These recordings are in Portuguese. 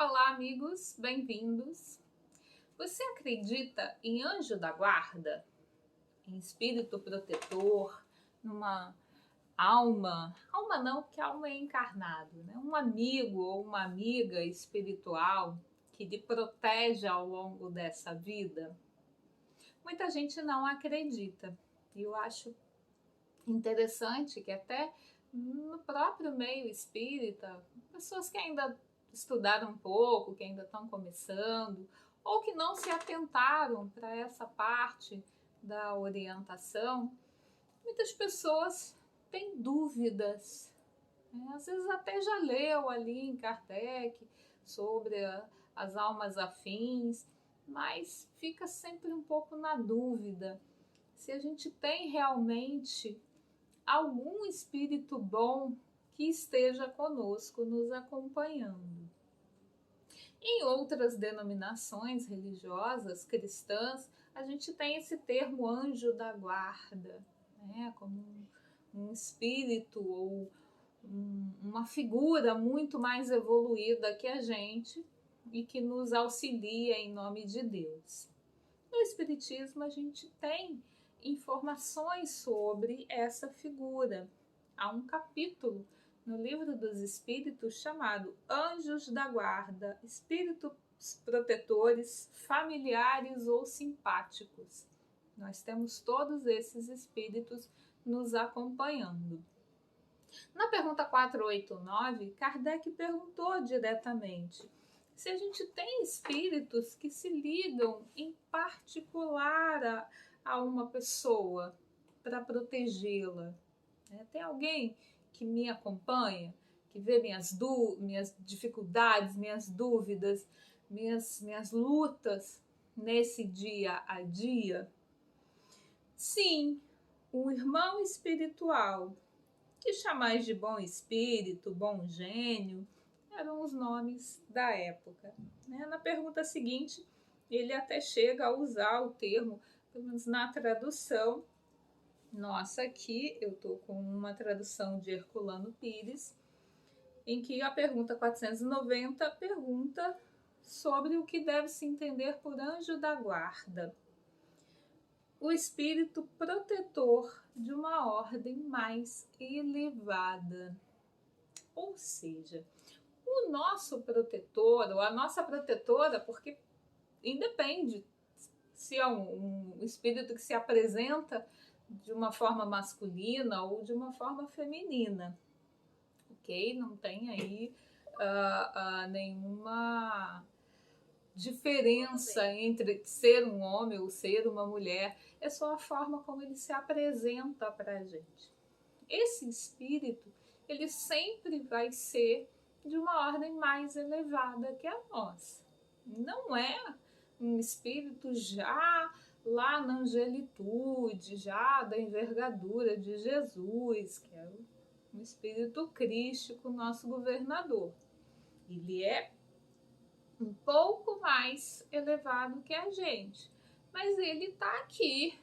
Olá, amigos, bem-vindos. Você acredita em anjo da guarda? Em espírito protetor? Numa alma? Alma não, porque alma é encarnado, né? Um amigo ou uma amiga espiritual que lhe protege ao longo dessa vida? Muita gente não acredita. E eu acho interessante que até no próprio meio espírita, pessoas que ainda estudaram um pouco, que ainda estão começando, ou que não se atentaram para essa parte da orientação, muitas pessoas têm dúvidas. Né? Às vezes até já leu ali em Kardec sobre as almas afins, mas fica sempre um pouco na dúvida se a gente tem realmente algum espírito bom que esteja conosco, nos acompanhando. Em outras denominações religiosas cristãs, a gente tem esse termo anjo da guarda, né? Como um espírito ou uma figura muito mais evoluída que a gente e que nos auxilia em nome de Deus. No Espiritismo, a gente tem informações sobre essa figura. Há um capítulo no Livro dos Espíritos chamado Anjos da Guarda, Espíritos Protetores, Familiares ou Simpáticos. Nós temos todos esses espíritos nos acompanhando. Na pergunta 489, Kardec perguntou diretamente se a gente tem espíritos que se ligam em particular a uma pessoa para protegê-la. Tem alguém que me acompanha, que vê minhas dificuldades, minhas dúvidas, minhas lutas nesse dia a dia? Sim, um irmão espiritual, que chamais de bom espírito, bom gênio, eram os nomes da época. Na pergunta seguinte, ele até chega a usar o termo, pelo menos na tradução. Nossa, aqui eu estou com uma tradução de Herculano Pires, em que a pergunta 490 pergunta sobre o que deve se entender por anjo da guarda. O espírito protetor de uma ordem mais elevada. Ou seja, o nosso protetor ou a nossa protetora, porque independe se é um espírito que se apresenta de uma forma masculina ou de uma forma feminina, ok? Não tem aí nenhuma diferença entre ser um homem ou ser uma mulher, é só a forma como ele se apresenta para a gente. Esse espírito, ele sempre vai ser de uma ordem mais elevada que a nossa. Não é um espírito já lá na angelitude, já da envergadura de Jesus, que é um espírito crístico, nosso governador. Ele é um pouco mais elevado que a gente, mas ele está aqui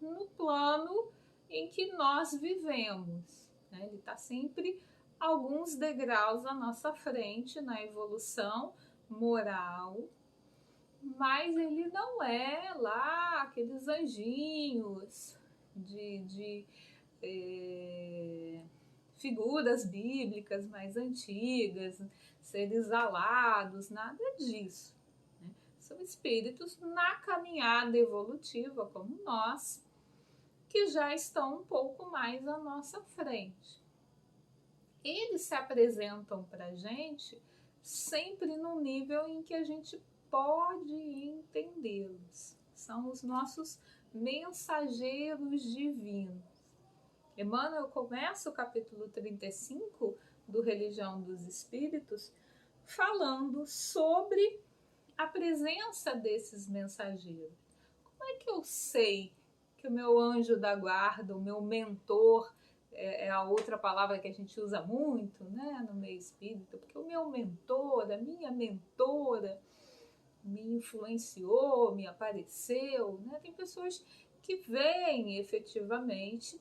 no plano em que nós vivemos. Ele está sempre alguns degraus à nossa frente na evolução moral, mas ele não é lá aqueles anjinhos de figuras bíblicas mais antigas, seres alados, nada disso. São espíritos na caminhada evolutiva, como nós, que já estão um pouco mais à nossa frente. Eles se apresentam para a gente sempre no nível em que a gente pode entendê-los. São os nossos mensageiros divinos. Emmanuel começa o capítulo 35 do Religião dos Espíritos falando sobre a presença desses mensageiros. Como é que eu sei que o meu anjo da guarda, o meu mentor, é a outra palavra que a gente usa muito, né, no meio espírita, porque o meu mentor, a minha mentora me influenciou, me apareceu, né? Tem pessoas que veem efetivamente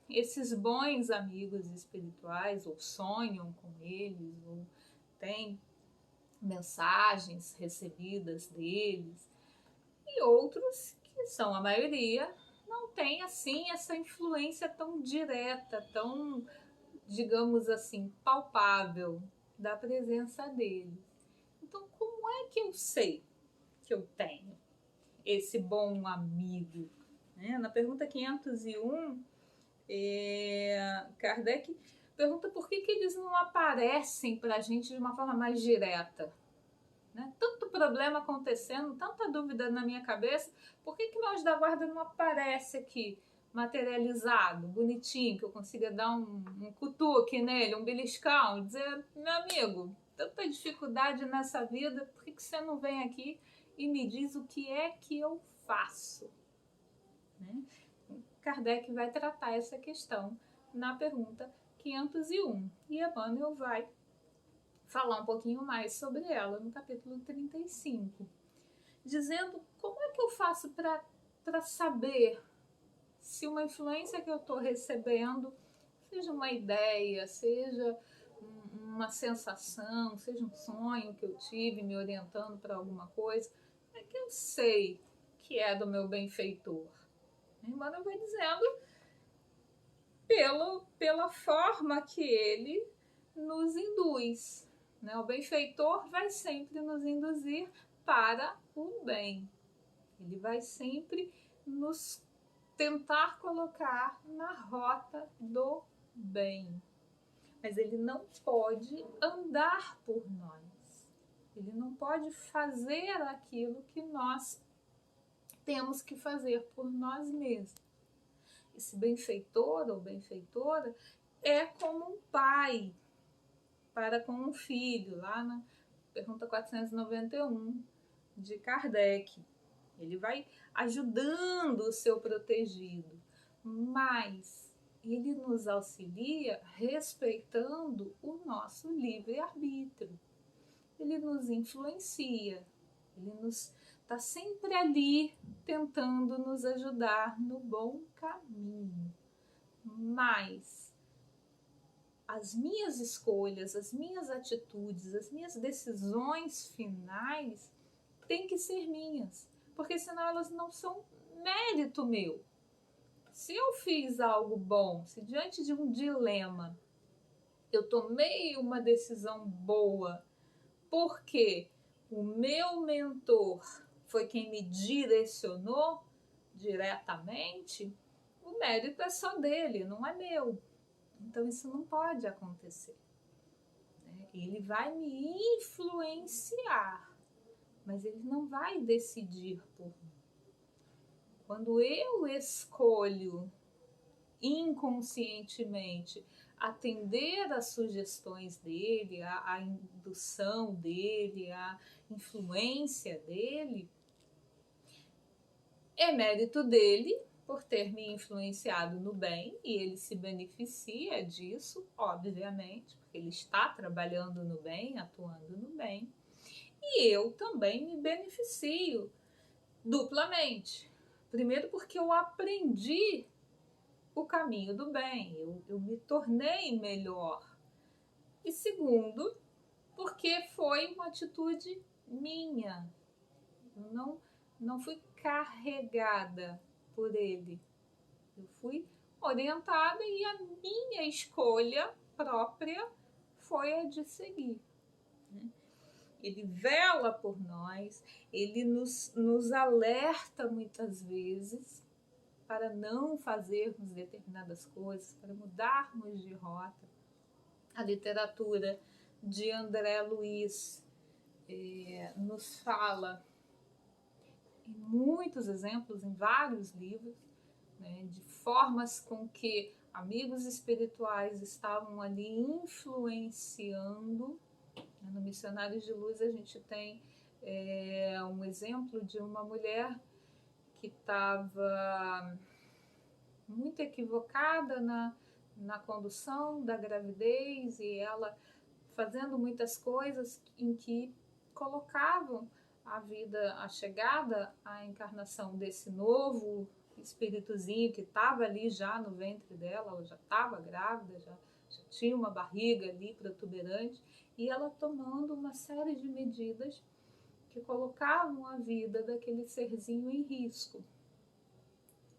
esses bons amigos espirituais, ou sonham com eles, ou têm mensagens recebidas deles, e outros, que são a maioria, não tem assim essa influência tão direta, tão, digamos assim, palpável da presença deles. Então, como é que eu sei que eu tenho esse bom amigo? Na pergunta 501, Kardec pergunta por que eles não aparecem para a gente de uma forma mais direta. Tanto problema acontecendo, tanta dúvida na minha cabeça, por que meu anjo da guarda não aparece aqui, materializado, bonitinho, que eu consiga dar um cutuque nele, um beliscão, dizer, meu amigo, tanta dificuldade nessa vida, por que você não vem aqui e me diz o que é que eu faço? Kardec vai tratar essa questão na pergunta 501, e Emmanuel vai falar um pouquinho mais sobre ela no capítulo 35, dizendo como é que eu faço para saber se uma influência que eu estou recebendo, seja uma ideia, seja uma sensação, seja um sonho que eu tive me orientando para alguma coisa, é que eu sei que é do meu benfeitor. Emmanuel vai dizendo pela forma que ele nos induz. O benfeitor vai sempre nos induzir para o bem. Ele vai sempre nos tentar colocar na rota do bem. Mas ele não pode andar por nós. Ele não pode fazer aquilo que nós temos que fazer por nós mesmos. Esse benfeitor ou benfeitora é como um pai para com um filho, lá na pergunta 491 de Kardec. Ele vai ajudando o seu protegido, mas ele nos auxilia respeitando o nosso livre-arbítrio. Ele nos influencia, ele está sempre ali tentando nos ajudar no bom caminho. Mas as minhas escolhas, as minhas atitudes, as minhas decisões finais têm que ser minhas, porque senão elas não são mérito meu. Se eu fiz algo bom, se diante de um dilema eu tomei uma decisão boa, porque o meu mentor foi quem me direcionou diretamente, o mérito é só dele, não é meu. Então isso não pode acontecer. Ele vai me influenciar, mas ele não vai decidir por mim. Quando eu escolho inconscientemente atender às sugestões dele, à indução dele, à influência dele, é mérito dele por ter me influenciado no bem, e ele se beneficia disso, obviamente, porque ele está trabalhando no bem, atuando no bem, e eu também me beneficio duplamente. Primeiro porque eu aprendi o caminho do bem, eu me tornei melhor. E segundo, porque foi uma atitude minha. Eu não fui carregada por ele. Eu fui orientada e a minha escolha própria foi a de seguir. Ele vela por nós, ele nos alerta muitas vezes para não fazermos determinadas coisas, para mudarmos de rota. A literatura de André Luiz nos fala em muitos exemplos, em vários livros, de formas com que amigos espirituais estavam ali influenciando. No Missionários de Luz a gente tem um exemplo de uma mulher que estava muito equivocada na condução da gravidez, e ela fazendo muitas coisas em que colocavam a vida, a chegada, a encarnação desse novo espíritozinho que estava ali já no ventre dela, ela já estava grávida, já tinha uma barriga ali protuberante, e ela tomando uma série de medidas que colocavam a vida daquele serzinho em risco.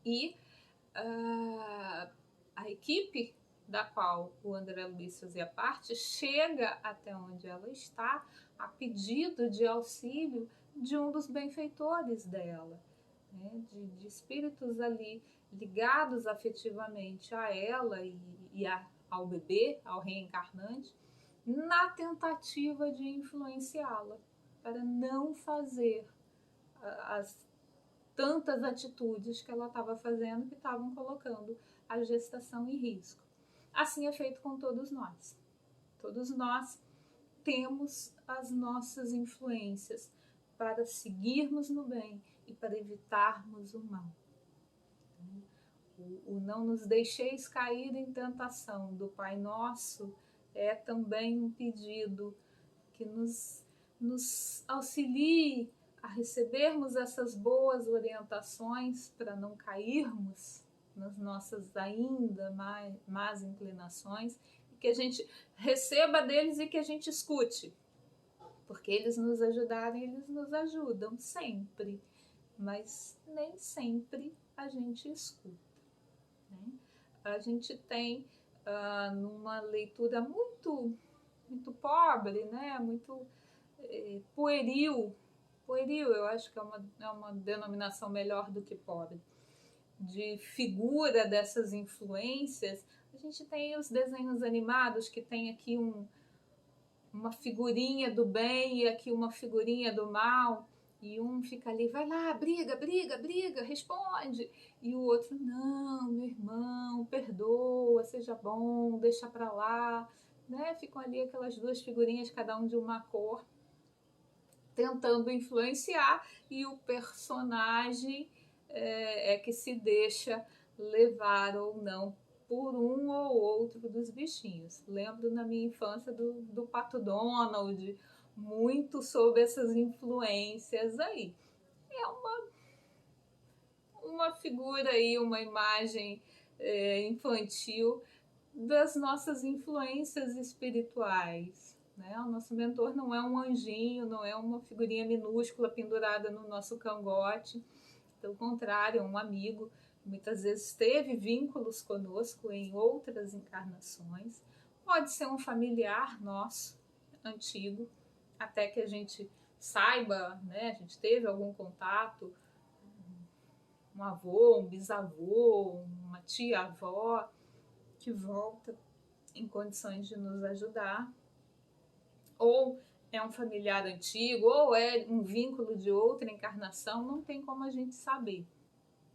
E a equipe da qual o André Luiz fazia parte chega até onde ela está a pedido de auxílio de um dos benfeitores dela, né, de espíritos ali ligados afetivamente a ela e ao bebê, ao reencarnante, na tentativa de influenciá-la para não fazer as tantas atitudes que ela estava fazendo que estavam colocando a gestação em risco. Assim é feito com todos nós. Todos nós temos as nossas influências para seguirmos no bem e para evitarmos o mal. O não nos deixeis cair em tentação do Pai Nosso é também um pedido que nos auxilie a recebermos essas boas orientações para não cairmos nas nossas ainda más inclinações, e que a gente receba deles e que a gente escute, porque eles nos ajudarem, eles nos ajudam sempre, mas nem sempre a gente escuta, né? A gente tem numa leitura muito pobre, né? Muito pueril, eu acho que é uma denominação melhor do que pobre, de figura dessas influências. A gente tem os desenhos animados que tem aqui uma figurinha do bem e aqui uma figurinha do mal, e um fica ali, vai lá, briga, responde, e o outro, não, meu irmão, perdoa, seja bom, deixa pra lá, né? Ficam ali aquelas duas figurinhas, cada um de uma cor, tentando influenciar, e o personagem é que se deixa levar ou não por um ou outro dos bichinhos. Lembro na minha infância do Pato Donald, muito sobre essas influências aí. É uma figura aí, uma imagem infantil das nossas influências espirituais, né? O nosso mentor não é um anjinho, não é uma figurinha minúscula pendurada no nosso cangote, pelo contrário, é um amigo, muitas vezes teve vínculos conosco em outras encarnações, pode ser um familiar nosso, antigo, até que a gente saiba, né? A gente teve algum contato, um avô, um bisavô, uma tia-avó, que volta em condições de nos ajudar, ou é um familiar antigo, ou é um vínculo de outra encarnação, não tem como a gente saber,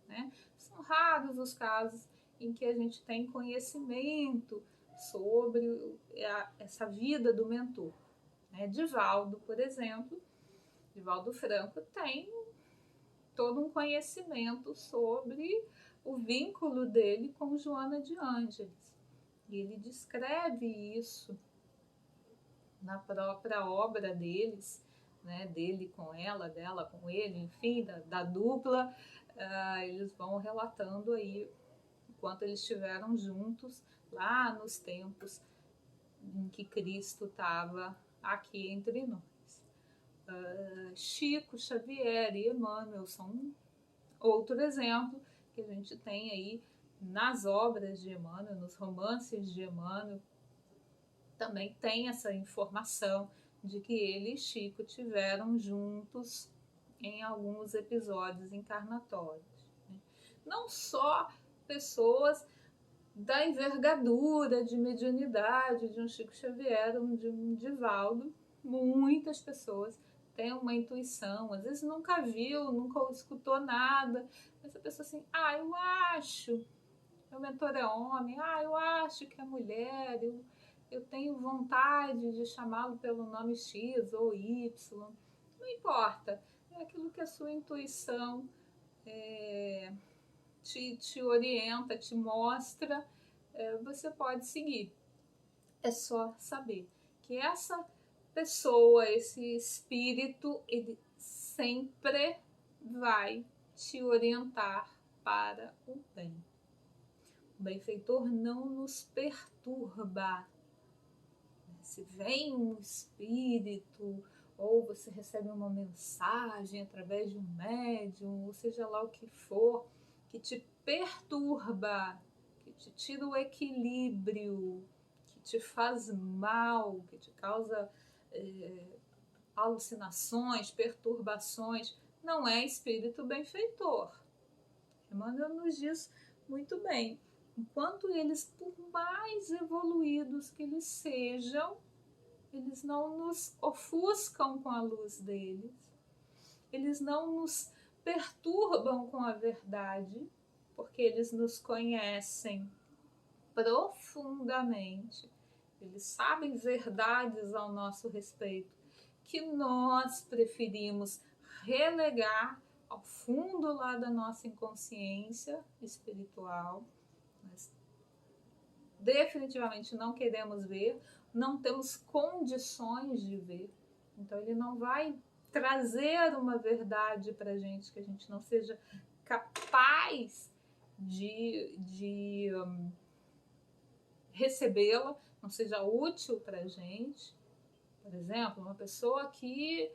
né? São raros os casos em que a gente tem conhecimento sobre essa vida do mentor, né? Divaldo, por exemplo, Divaldo Franco tem todo um conhecimento sobre o vínculo dele com Joana de Ângeles. E ele descreve isso na própria obra deles, né, dele com ela, dela com ele, enfim, da dupla. Eles vão relatando aí o quanto eles estiveram juntos lá nos tempos em que Cristo estava aqui entre nós. Chico Xavier e Emmanuel são outro exemplo que a gente tem aí nas obras de Emmanuel, nos romances de Emmanuel. Também tem essa informação de que ele e Chico tiveram juntos em alguns episódios encarnatórios, né? Não só pessoas da envergadura de mediunidade de um Chico Xavier, de um Divaldo, muitas pessoas têm uma intuição, às vezes nunca viu, nunca escutou nada, mas a pessoa assim, eu acho, meu mentor é homem, eu acho que é mulher, eu tenho vontade de chamá-lo pelo nome X ou Y, não importa, é aquilo que a sua intuição te orienta, te mostra, você pode seguir. É só saber que essa pessoa, esse espírito, ele sempre vai te orientar para o bem. O benfeitor não nos perturba. se vem um espírito, ou você recebe uma mensagem através de um médium, ou seja lá o que for, que te perturba, que te tira o equilíbrio, que te faz mal, que te causa alucinações, perturbações, não é espírito benfeitor. Emmanuel nos diz muito bem, enquanto eles, por mais evoluídos que eles sejam, eles não nos ofuscam com a luz deles, eles não nos perturbam com a verdade, porque eles nos conhecem profundamente, eles sabem verdades ao nosso respeito, que nós preferimos relegar ao fundo lá da nossa inconsciência espiritual. Nós definitivamente não queremos ver, não temos condições de ver. Então ele não vai trazer uma verdade para a gente que a gente não seja capaz de recebê-la, não seja útil para a gente. Por exemplo, uma pessoa que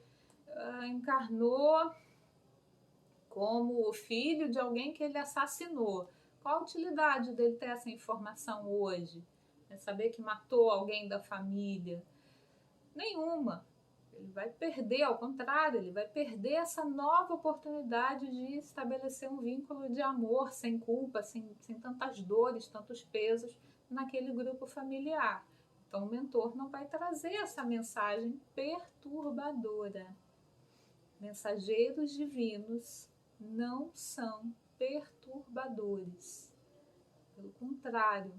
encarnou como filho de alguém que ele assassinou. Qual a utilidade dele ter essa informação hoje? É saber que matou alguém da família? Nenhuma. Ele vai perder, ao contrário, ele vai perder essa nova oportunidade de estabelecer um vínculo de amor, sem culpa, sem tantas dores, tantos pesos naquele grupo familiar. Então o mentor não vai trazer essa mensagem perturbadora. Mensageiros divinos não são perturbadores. Pelo contrário,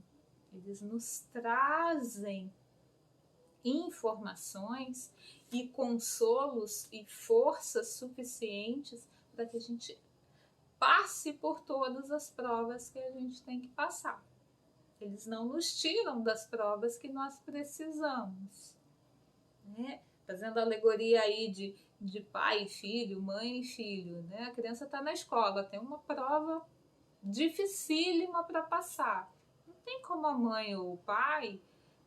eles nos trazem informações e consolos e forças suficientes para que a gente passe por todas as provas que a gente tem que passar. Eles não nos tiram das provas que nós precisamos, né? Fazendo alegoria aí de pai e filho, mãe e filho, né? A criança está na escola, tem uma prova dificílima para passar. Não tem como a mãe ou o pai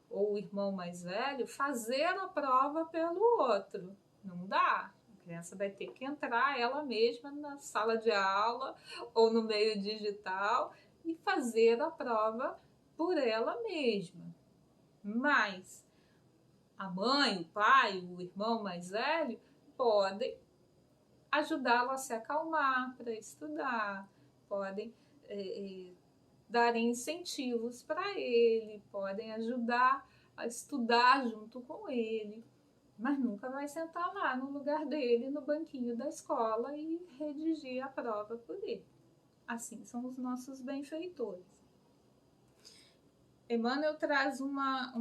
ou o irmão mais velho fazer a prova pelo outro. Não dá. A criança vai ter que entrar ela mesma na sala de aula ou no meio digital e fazer a prova por ela mesma. Mas a mãe, o pai, o irmão mais velho podem ajudá-lo a se acalmar para estudar, podem darem incentivos para ele, podem ajudar a estudar junto com ele, mas nunca vai sentar lá no lugar dele, no banquinho da escola e redigir a prova por ele. Assim são os nossos benfeitores. Emmanuel traz uma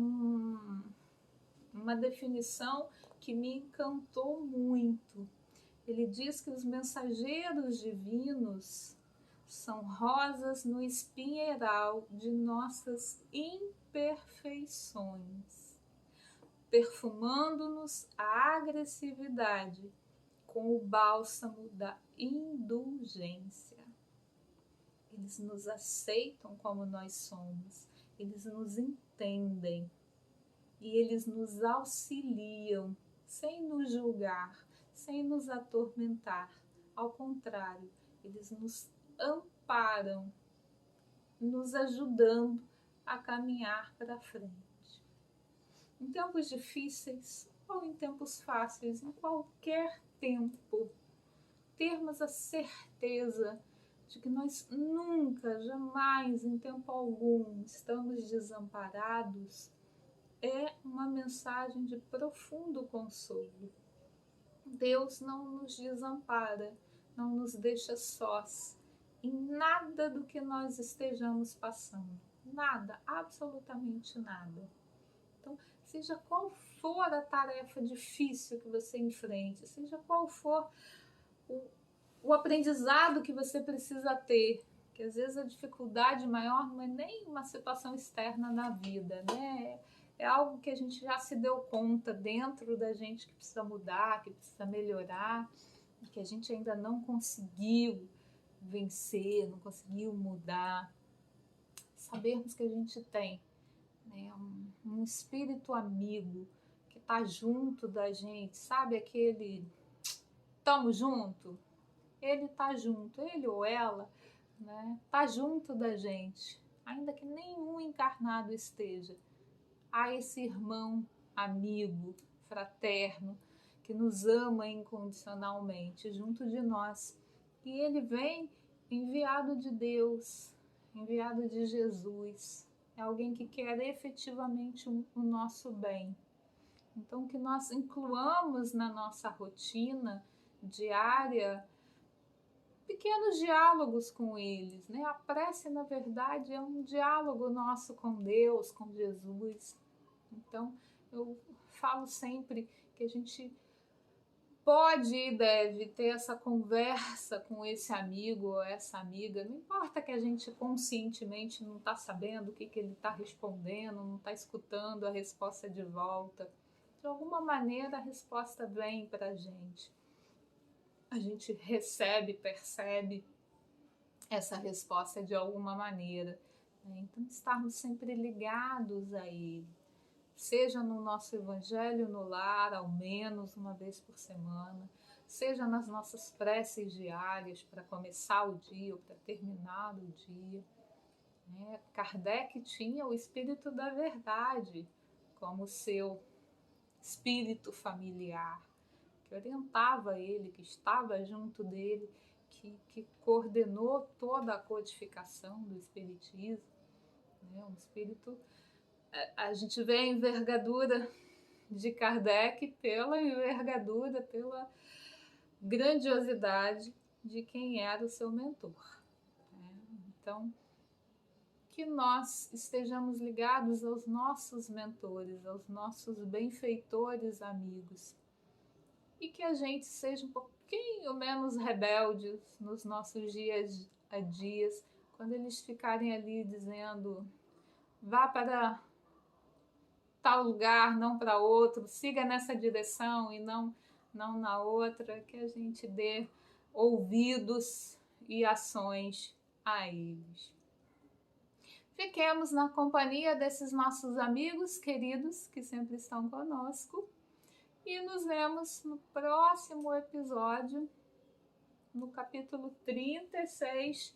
definição que me encantou muito. Ele diz que os mensageiros divinos são rosas no espinheiral de nossas imperfeições, perfumando-nos a agressividade com o bálsamo da indulgência. Eles nos aceitam como nós somos, eles nos entendem e eles nos auxiliam sem nos julgar, sem nos atormentar. Ao contrário, eles nos amparam, nos ajudando a caminhar para frente. Em tempos difíceis ou em tempos fáceis, em qualquer tempo, termos a certeza de que nós nunca, jamais, em tempo algum, estamos desamparados, é uma mensagem de profundo consolo. Deus não nos desampara, não nos deixa sós em nada do que nós estejamos passando. Nada, absolutamente nada. Então, seja qual for a tarefa difícil que você enfrente, seja qual for o aprendizado que você precisa ter, que às vezes a dificuldade maior não é nem uma situação externa na vida, né? É algo que a gente já se deu conta dentro da gente que precisa mudar, que precisa melhorar, que a gente ainda não conseguiu vencer, não conseguiu mudar. Sabermos que a gente tem né? Um espírito amigo que está junto da gente, sabe aquele tamo junto? Ele está junto, ele ou ela, né? Tá junto da gente, ainda que nenhum encarnado esteja. Há esse irmão, amigo, fraterno, que nos ama incondicionalmente junto de nós. E ele vem enviado de Deus, enviado de Jesus. É alguém que quer efetivamente o nosso bem. Então, que nós incluamos na nossa rotina diária pequenos diálogos com eles, né? A prece, na verdade, é um diálogo nosso com Deus, com Jesus. Então, eu falo sempre que a gente pode e deve ter essa conversa com esse amigo ou essa amiga. Não importa que a gente conscientemente não está sabendo o que ele está respondendo, não está escutando a resposta de volta. De alguma maneira a resposta vem para a gente. A gente recebe, percebe essa resposta de alguma maneira. Então, estarmos sempre ligados a ele. Seja no nosso evangelho no lar, ao menos uma vez por semana, seja nas nossas preces diárias para começar o dia ou para terminar o dia. Kardec tinha o espírito da verdade como seu espírito familiar, que orientava ele, que estava junto dele, que coordenou toda a codificação do espiritismo. Um espírito... A gente vê a envergadura de Kardec pela envergadura, pela grandiosidade de quem era o seu mentor. Então, que nós estejamos ligados aos nossos mentores, aos nossos benfeitores amigos, e que a gente seja um pouquinho menos rebeldes nos nossos dias a dias, quando eles ficarem ali dizendo: vá para tal lugar, não para outro, siga nessa direção e não na outra, que a gente dê ouvidos e ações a eles. Fiquemos na companhia desses nossos amigos queridos que sempre estão conosco e nos vemos no próximo episódio, no capítulo 36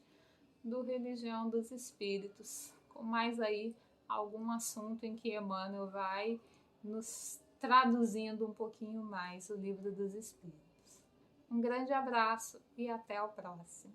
do Religião dos Espíritos, com mais aí algum assunto em que Emmanuel vai nos traduzindo um pouquinho mais o Livro dos Espíritos. Um grande abraço e até o próximo.